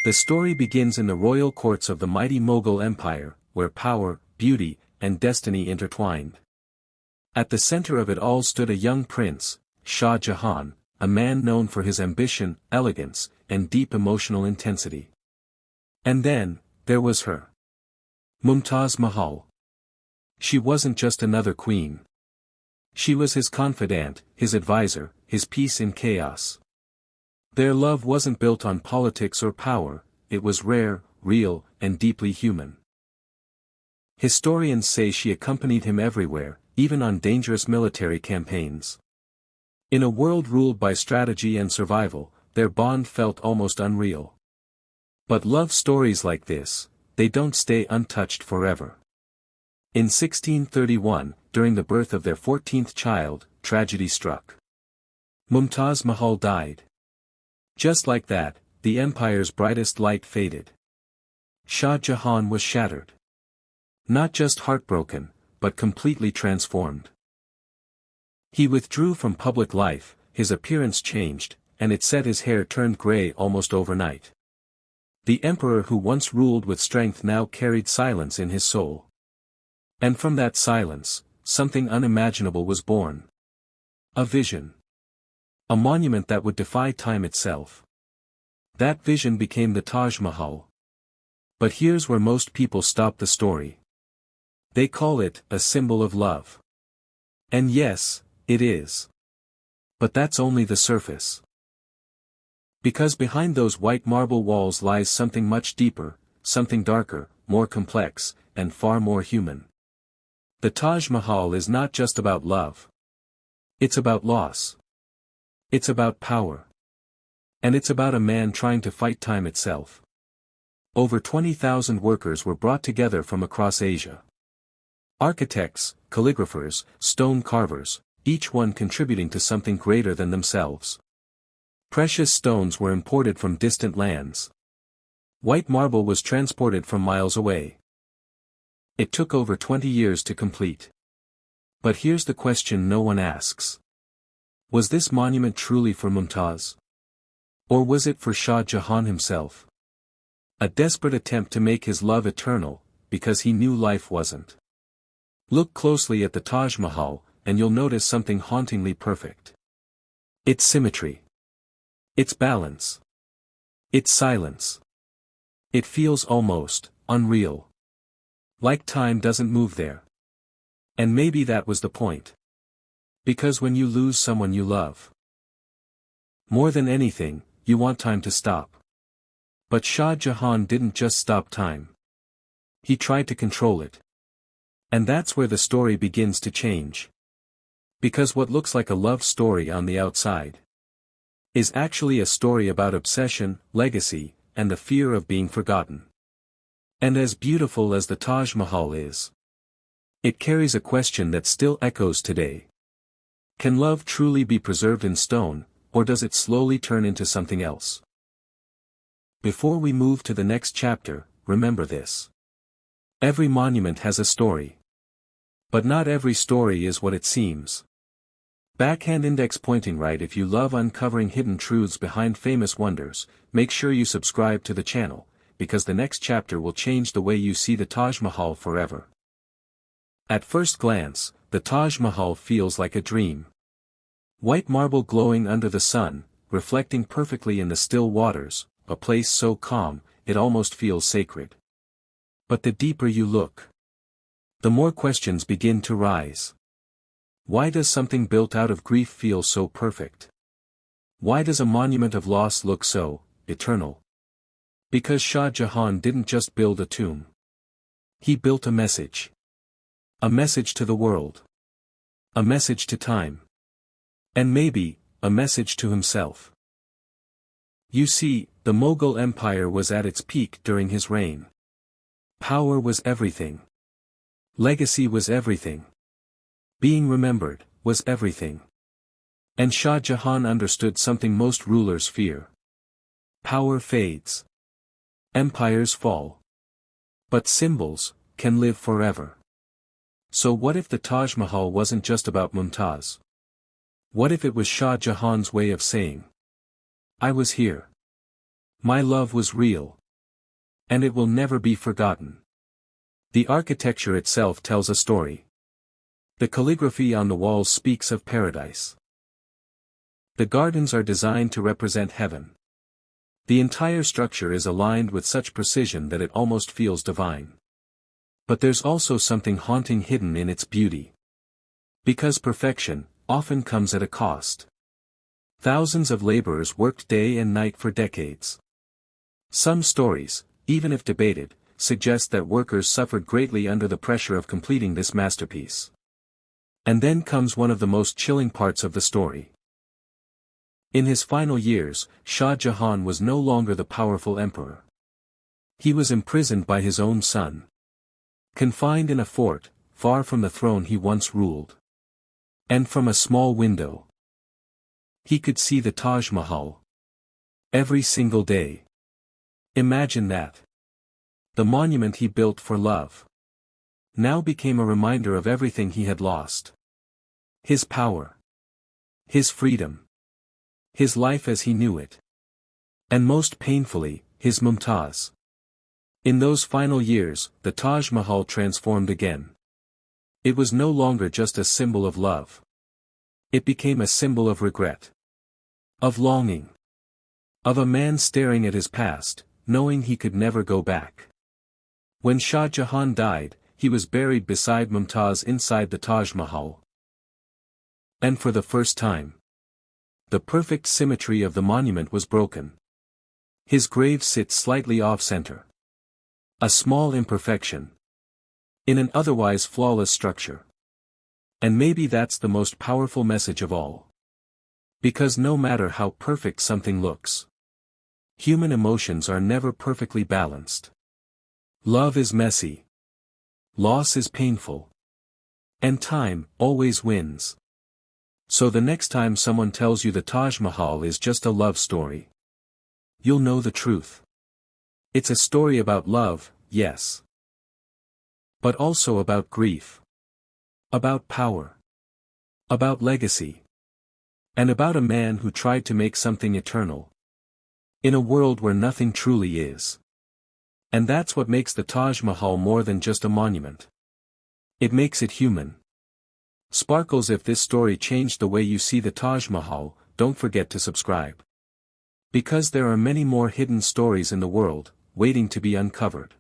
The story begins in the royal courts of the mighty Mughal Empire, where power, beauty, and destiny intertwined. At the center of it all stood a young prince, Shah Jahan, a man known for his ambition, elegance, and deep emotional intensity. And then, there was her. Mumtaz Mahal. She wasn't just another queen. She was his confidant, his advisor, his peace in chaos. Their love wasn't built on politics or power, it was rare, real, and deeply human. Historians say she accompanied him everywhere, even on dangerous military campaigns. In a world ruled by strategy and survival, their bond felt almost unreal. But love stories like this, they don't stay untouched forever. In 1631, during the birth of their 14th child, tragedy struck. Mumtaz Mahal died. Just like that, the empire's brightest light faded. Shah Jahan was shattered. Not just heartbroken, but completely transformed. He withdrew from public life, his appearance changed, and it said his hair turned gray almost overnight. The emperor who once ruled with strength now carried silence in his soul. And from that silence, something unimaginable was born. A vision. A monument that would defy time itself. That vision became the Taj Mahal. But here's where most people stop the story. They call it a symbol of love. And yes, it is. But that's only the surface. Because behind those white marble walls lies something much deeper, something darker, more complex, and far more human. The Taj Mahal is not just about love. It's about loss. It's about power. And it's about a man trying to fight time itself. Over 20,000 workers were brought together from across Asia. Architects, calligraphers, stone carvers, each one contributing to something greater than themselves. Precious stones were imported from distant lands. White marble was transported from miles away. It took over 20 years to complete. But here's the question no one asks. Was this monument truly for Mumtaz? Or was it for Shah Jahan himself? A desperate attempt to make his love eternal, because he knew life wasn't. Look closely at the Taj Mahal, and you'll notice something hauntingly perfect. Its symmetry. Its balance. Its silence. It feels almost unreal. Like time doesn't move there. And maybe that was the point. Because when you lose someone you love, more than anything, you want time to stop. But Shah Jahan didn't just stop time. He tried to control it. And that's where the story begins to change. Because what looks like a love story on the outside is actually a story about obsession, legacy, and the fear of being forgotten. And as beautiful as the Taj Mahal is, it carries a question that still echoes today. Can love truly be preserved in stone, or does it slowly turn into something else? Before we move to the next chapter, remember this. Every monument has a story. But not every story is what it seems. Backhand index pointing right. If you love uncovering hidden truths behind famous wonders, make sure you subscribe to the channel, because the next chapter will change the way you see the Taj Mahal forever. At first glance, the Taj Mahal feels like a dream. White marble glowing under the sun, reflecting perfectly in the still waters, a place so calm, it almost feels sacred. But the deeper you look, the more questions begin to rise. Why does something built out of grief feel so perfect? Why does a monument of loss look so eternal? Because Shah Jahan didn't just build a tomb. He built a message. A message to the world. A message to time. And maybe, a message to himself. You see, the Mughal Empire was at its peak during his reign. Power was everything. Legacy was everything. Being remembered was everything. And Shah Jahan understood something most rulers fear. Power fades. Empires fall. But symbols can live forever. So what if the Taj Mahal wasn't just about Mumtaz? What if it was Shah Jahan's way of saying, I was here. My love was real. And it will never be forgotten. The architecture itself tells a story. The calligraphy on the walls speaks of paradise. The gardens are designed to represent heaven. The entire structure is aligned with such precision that it almost feels divine. But there's also something haunting hidden in its beauty. Because perfection often comes at a cost. Thousands of laborers worked day and night for decades. Some stories, even if debated, suggest that workers suffered greatly under the pressure of completing this masterpiece. And then comes one of the most chilling parts of the story. In his final years, Shah Jahan was no longer the powerful emperor. He was imprisoned by his own son. Confined in a fort, far from the throne he once ruled. And from a small window, he could see the Taj Mahal. Every single day. Imagine that. The monument he built for love now became a reminder of everything he had lost. His power. His freedom. His life as he knew it. And most painfully, his Mumtaz. In those final years, the Taj Mahal transformed again. It was no longer just a symbol of love. It became a symbol of regret. Of longing. Of a man staring at his past, knowing he could never go back. When Shah Jahan died, he was buried beside Mumtaz inside the Taj Mahal. And for the first time, the perfect symmetry of the monument was broken. His grave sits slightly off-center. A small imperfection. In an otherwise flawless structure. And maybe that's the most powerful message of all. Because no matter how perfect something looks, human emotions are never perfectly balanced. Love is messy. Loss is painful. And time always wins. So the next time someone tells you the Taj Mahal is just a love story, you'll know the truth. It's a story about love, yes. But also about grief. About power. About legacy. And about a man who tried to make something eternal. In a world where nothing truly is. And that's what makes the Taj Mahal more than just a monument. It makes it human. Sparkles, if this story changed the way you see the Taj Mahal, don't forget to subscribe. Because there are many more hidden stories in the world, waiting to be uncovered.